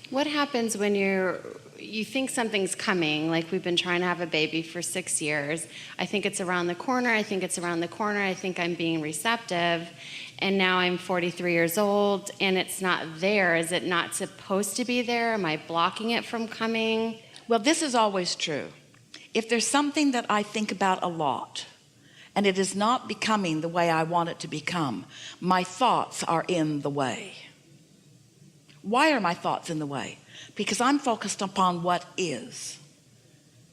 What happens when you think something's coming, like we've been trying to have a baby for 6 years. I think it's around the corner. I think it's around the corner. I think I'm being receptive. And now I'm 43 years old and it's not there. Is it not supposed to be there? Am I blocking it from coming? Well, this is always true. If there's something that I think about a lot and it is not becoming the way I want it to become, my thoughts are in the way. Why are my thoughts in the way? Because I'm focused upon what is.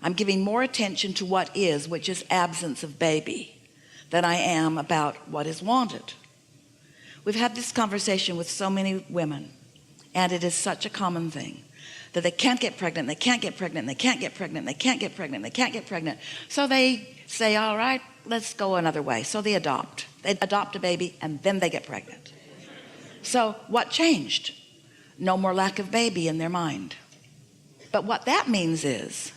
I'm giving more attention to what is, which is absence of baby, than I am about what is wanted. We've had this conversation with so many women, and it is such a common thing that they can't get pregnant, they can't get pregnant, they can't get pregnant, they can't get pregnant, they can't get pregnant. So they say, all right, let's go another way. So they adopt a baby, and then they get pregnant. So what changed? No more lack of baby in their mind. But what that means is,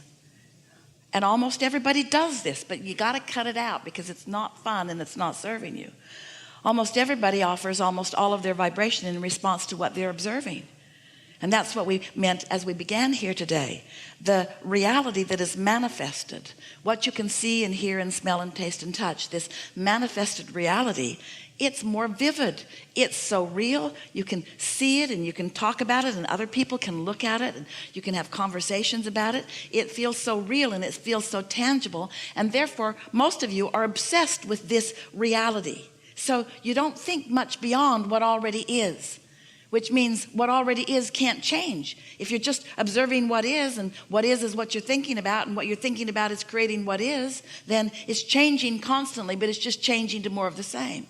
and almost everybody does this, but you got to cut it out because it's not fun and it's not serving you. Almost everybody offers almost all of their vibration in response to what they're observing. And that's what we meant as we began here today. The reality that is manifested, what you can see and hear and smell and taste and touch, this manifested reality, it's more vivid. It's so real. You can see it and you can talk about it and other people can look at it and you can have conversations about it. It feels so real and it feels so tangible, and therefore most of you are obsessed with this reality. So you don't think much beyond what already is, which means what already is can't change. If you're just observing what is, and what is what you're thinking about, and what you're thinking about is creating what is, then it's changing constantly, but it's just changing to more of the same.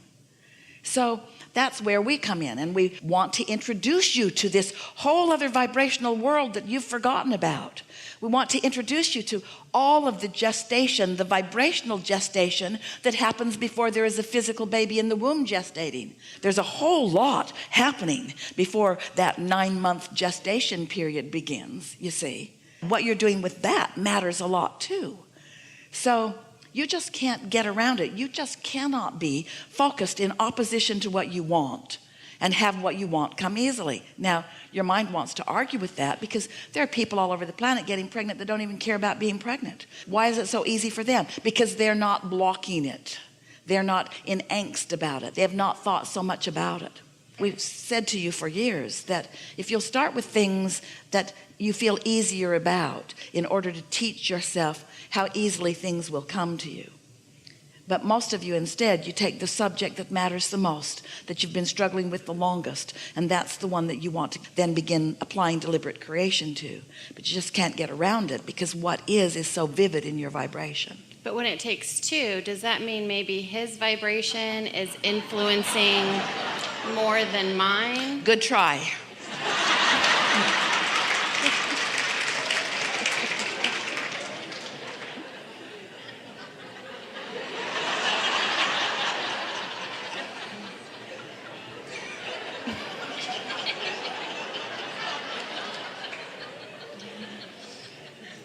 So that's where we come in, and we want to introduce you to this whole other vibrational world that you've forgotten about. We want to introduce you to all of the gestation, the vibrational gestation that happens before there is a physical baby in the womb gestating. There's a whole lot happening before that 9-month gestation period begins, you see. What you're doing with that matters a lot too. So you just can't get around it. You just cannot be focused in opposition to what you want and have what you want come easily. Now, your mind wants to argue with that because there are people all over the planet getting pregnant that don't even care about being pregnant. Why is it so easy for them? Because they're not blocking it. They're not in angst about it. They have not thought so much about it. We've said to you for years that if you'll start with things that you feel easier about in order to teach yourself how easily things will come to you. But most of you instead, you take the subject that matters the most, that you've been struggling with the longest, and that's the one that you want to then begin applying deliberate creation to. But you just can't get around it because what is so vivid in your vibration. But when it takes two, does that mean maybe his vibration is influencing more than mine? Good try.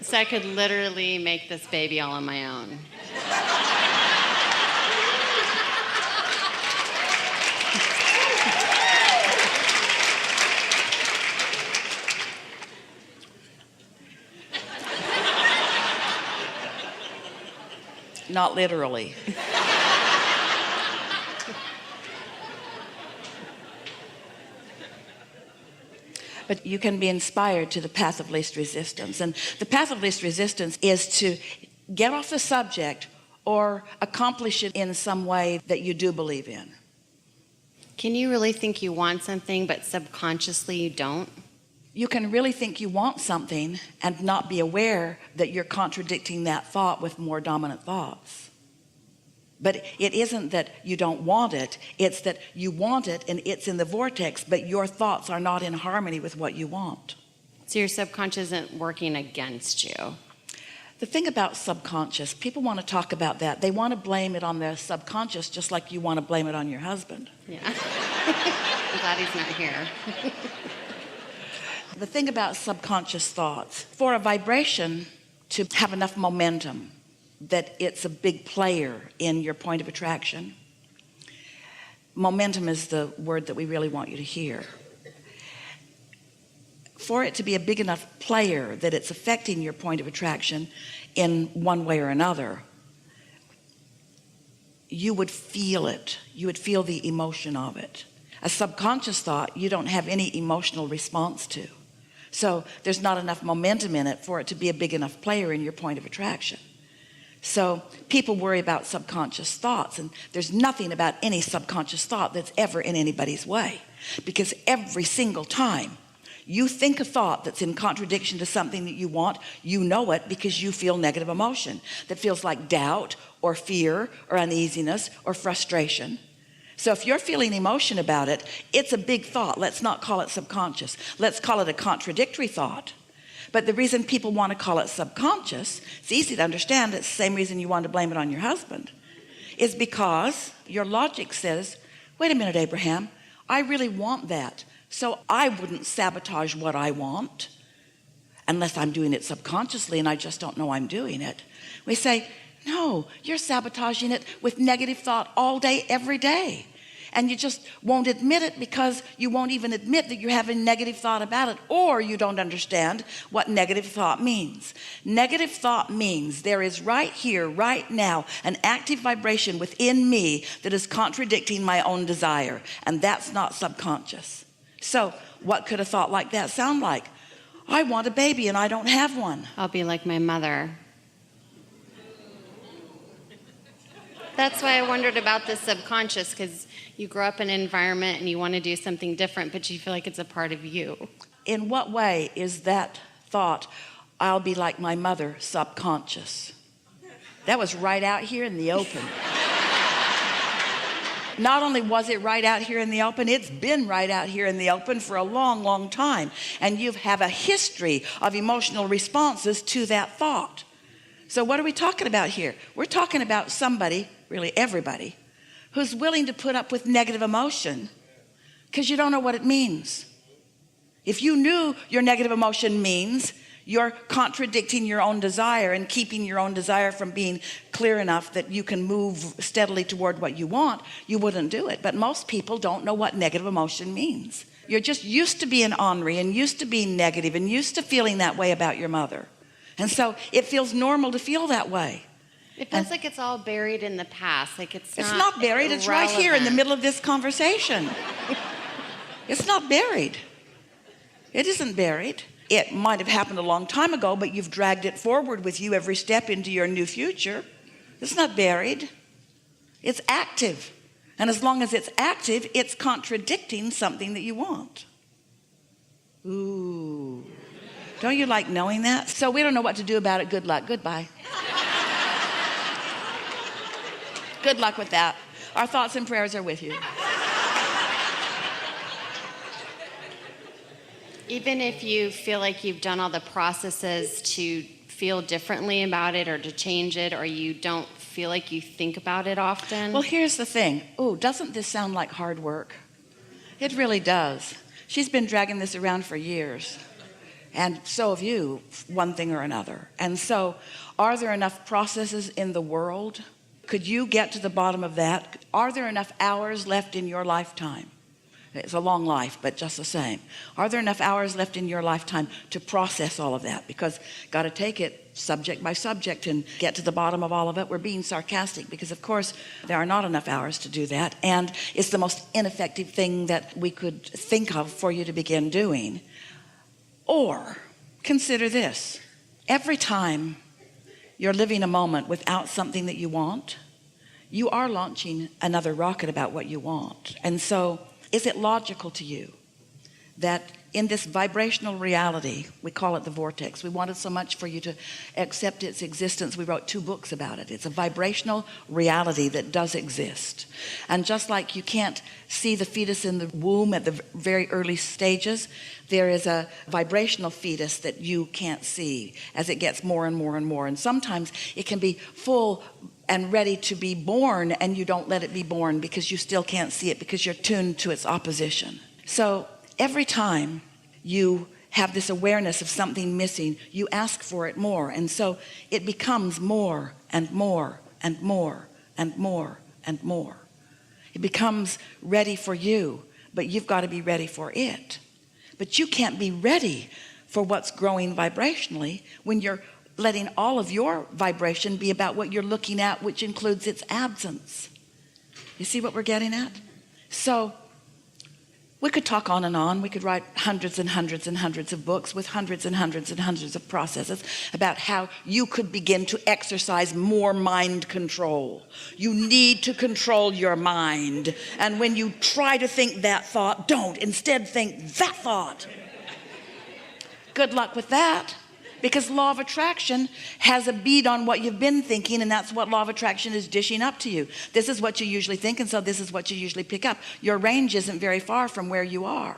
So I could literally make this baby all on my own. Not literally. But you can be inspired to the path of least resistance. And the path of least resistance is to get off the subject or accomplish it in some way that you do believe in. Can you really think you want something, but subconsciously you don't? You can really think you want something and not be aware that you're contradicting that thought with more dominant thoughts. But it isn't that you don't want it, it's that you want it and it's in the vortex, but your thoughts are not in harmony with what you want. So your subconscious isn't working against you. The thing about subconscious, people want to talk about that. They want to blame it on their subconscious just like you want to blame it on your husband. Yeah. I'm glad he's not here. The thing about subconscious thoughts, for a vibration to have enough momentum that it's a big player in your point of attraction. Momentum is the word that we really want you to hear. for it to be a big enough player that it's affecting your point of attraction in one way or another, you would feel it. You would feel the emotion of it. A subconscious thought, you don't have any emotional response to. So there's not enough momentum in it for it to be a big enough player in your point of attraction. So people worry about subconscious thoughts, and there's nothing about any subconscious thought that's ever in anybody's way, because every single time you think a thought that's in contradiction to something that you want, you know it because you feel negative emotion that feels like doubt or fear or uneasiness or frustration. So if you're feeling emotion about it, it's a big thought. Let's not call it subconscious. Let's call it a contradictory thought. But the reason people want to call it subconscious, it's easy to understand. It's the same reason you want to blame it on your husband, is because your logic says, wait a minute, Abraham, I really want that. So I wouldn't sabotage what I want unless I'm doing it subconsciously and I just don't know I'm doing it. We say, no, you're sabotaging it with negative thought all day, every day. And you just won't admit it because you won't even admit that you're having negative thought about it, or you don't understand what negative thought means. Negative thought means there is right here, right now, an active vibration within me that is contradicting my own desire. And that's not subconscious. So what could a thought like that sound like? I want a baby and I don't have one. I'll be like my mother. That's why I wondered about the subconscious, because you grow up in an environment and you want to do something different, but you feel like it's a part of you. In what way is that thought, I'll be like my mother, subconscious? That was right out here in the open. Not only was it right out here in the open, it's been right out here in the open for a long, long time. And you have a history of emotional responses to that thought. So what are we talking about here? We're talking about somebody, really everybody, who's willing to put up with negative emotion because you don't know what it means. If you knew your negative emotion means you're contradicting your own desire and keeping your own desire from being clear enough that you can move steadily toward what you want, you wouldn't do it. But most people don't know what negative emotion means. You're just used to being ornery and used to being negative and used to feeling that way about your mother. And so it feels normal to feel that way. It feels like it's all buried in the past. Like it's not buried. It's right here in the middle of this conversation. It's not buried. It isn't buried. It might have happened a long time ago, but you've dragged it forward with you every step into your new future. It's not buried. It's active. And as long as it's active, it's contradicting something that you want. Ooh. Don't you like knowing that? So we don't know what to do about it. Good luck. Goodbye. Good luck with that. Our thoughts and prayers are with you. Even if you feel like you've done all the processes to feel differently about it or to change it, or you don't feel like you think about it often. Well, here's the thing. Oh, doesn't this sound like hard work? It really does. She's been dragging this around for years. And so have you, one thing or another. And so are there enough processes in the world? Could you get to the bottom of that? Are there enough hours left in your lifetime? It's a long life, but just the same. Are there enough hours left in your lifetime to process all of that? Because got to take it subject by subject and get to the bottom of all of it. We're being sarcastic because, of course, there are not enough hours to do that. And it's the most ineffective thing that we could think of for you to begin doing. Or consider this. Every time you're living a moment without something that you want, you are launching another rocket about what you want. And so is it logical to you that in this vibrational reality, we call it the vortex, we wanted so much for you to accept its existence, we wrote 2 books about it. It's a vibrational reality that does exist. And just like you can't see the fetus in the womb at the very early stages, there is a vibrational fetus that you can't see as it gets more and more and more. And sometimes it can be full and ready to be born, and you don't let it be born because you still can't see it because you're tuned to its opposition. So every time you have this awareness of something missing, you ask for it more. And so it becomes more and more and more and more and more. It becomes ready for you, but you've got to be ready for it. But you can't be ready for what's growing vibrationally when you're letting all of your vibration be about what you're looking at, which includes its absence. You see what we're getting at? So we could talk on and on. We could write hundreds and hundreds and hundreds of books with hundreds and hundreds and hundreds of processes about how you could begin to exercise more mind control. You need to control your mind. And when you try to think that thought, don't. Instead, think that thought. Good luck with that. Because law of attraction has a bead on what you've been thinking, and that's what law of attraction is dishing up to you. This is what you usually think, and so this is what you usually pick up. Your range isn't very far from where you are.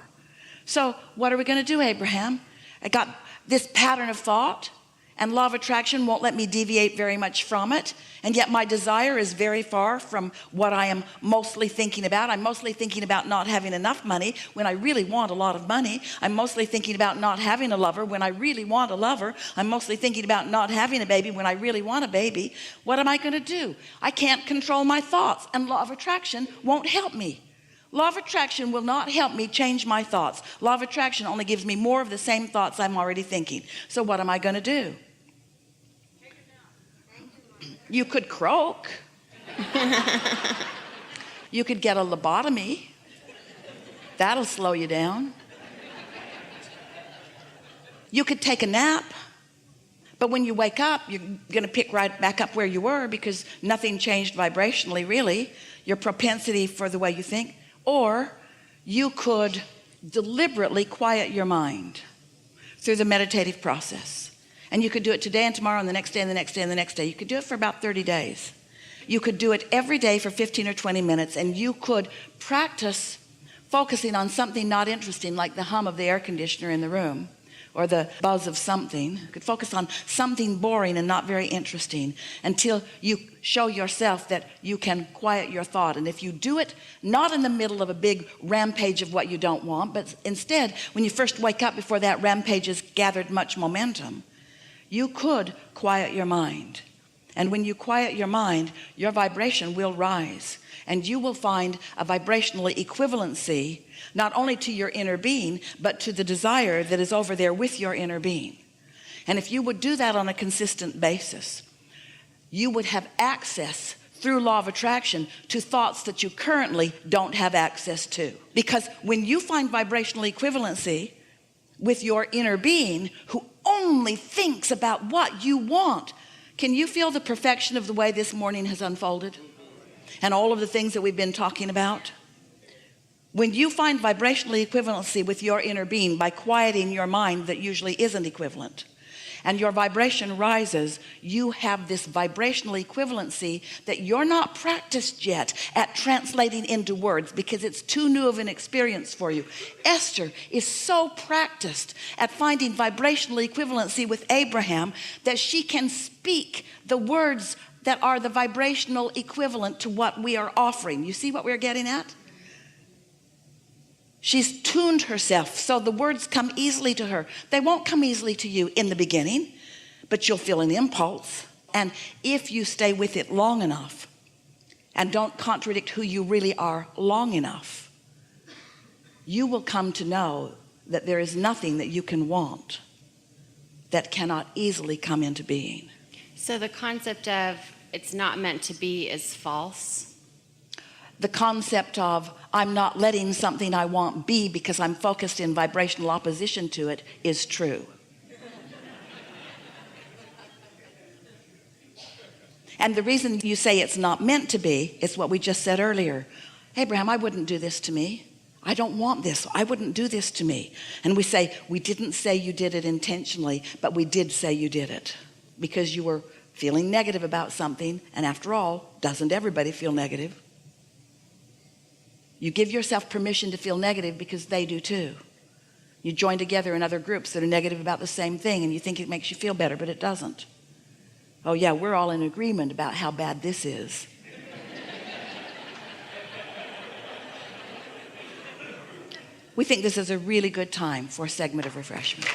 So what are we going to do, Abraham? I got this pattern of thought, and law of attraction won't let me deviate very much from it, and yet my desire is very far from what I am mostly thinking about. I'm mostly thinking about not having enough money when I really want a lot of money. I'm mostly thinking about not having a lover when I really want a lover. I'm mostly thinking about not having a baby when I really want a baby. What am I going to do? I can't control my thoughts, and law of attraction won't help me. Law of attraction will not help me change my thoughts. Law of attraction only gives me more of the same thoughts I'm already thinking. So what am I going to do? You could croak. You could get a lobotomy. That'll slow you down. You could take a nap. But when you wake up, you're going to pick right back up where you were because nothing changed vibrationally, really. Your propensity for the way you think. Or you could deliberately quiet your mind through the meditative process. And you could do it today and tomorrow and the next day and the next day and the next day. You could do it for about 30 days. You could do it every day for 15 or 20 minutes, and you could practice focusing on something not interesting, like the hum of the air conditioner in the room or the buzz of something. You could focus on something boring and not very interesting until you show yourself that you can quiet your thought. And if you do it not in the middle of a big rampage of what you don't want, but instead when you first wake up before that rampage has gathered much momentum, you could quiet your mind. And when you quiet your mind, your vibration will rise, and you will find a vibrational equivalency not only to your inner being, but to the desire that is over there with your inner being. And if you would do that on a consistent basis, you would have access through law of attraction to thoughts that you currently don't have access to. Because when you find vibrational equivalency with your inner being, who only thinks about what you want, can you feel the perfection of the way this morning has unfolded? And all of the things that we've been talking about? When you find vibrational equivalency with your inner being by quieting your mind that usually isn't equivalent, and your vibration rises, you have this vibrational equivalency that you're not practiced yet at translating into words because it's too new of an experience for you. Esther is so practiced at finding vibrational equivalency with Abraham that she can speak the words that are the vibrational equivalent to what we are offering. You see what we're getting at? She's tuned herself so the words come easily to her. They won't come easily to you in the beginning, but you'll feel an impulse. And if you stay with it long enough and don't contradict who you really are long enough, you will come to know that there is nothing that you can want that cannot easily come into being. So the concept of it's not meant to be is false. The concept of I'm not letting something I want be because I'm focused in vibrational opposition to it is true. And the reason you say it's not meant to be is what we just said earlier. Abraham, I wouldn't do this to me. I don't want this. I wouldn't do this to me. And we say, we didn't say you did it intentionally, but we did say you did it because you were feeling negative about something. And after all, doesn't everybody feel negative? You give yourself permission to feel negative because they do too. You join together in other groups that are negative about the same thing and you think it makes you feel better, but it doesn't. Oh yeah, we're all in agreement about how bad this is. We think this is a really good time for a segment of refreshment.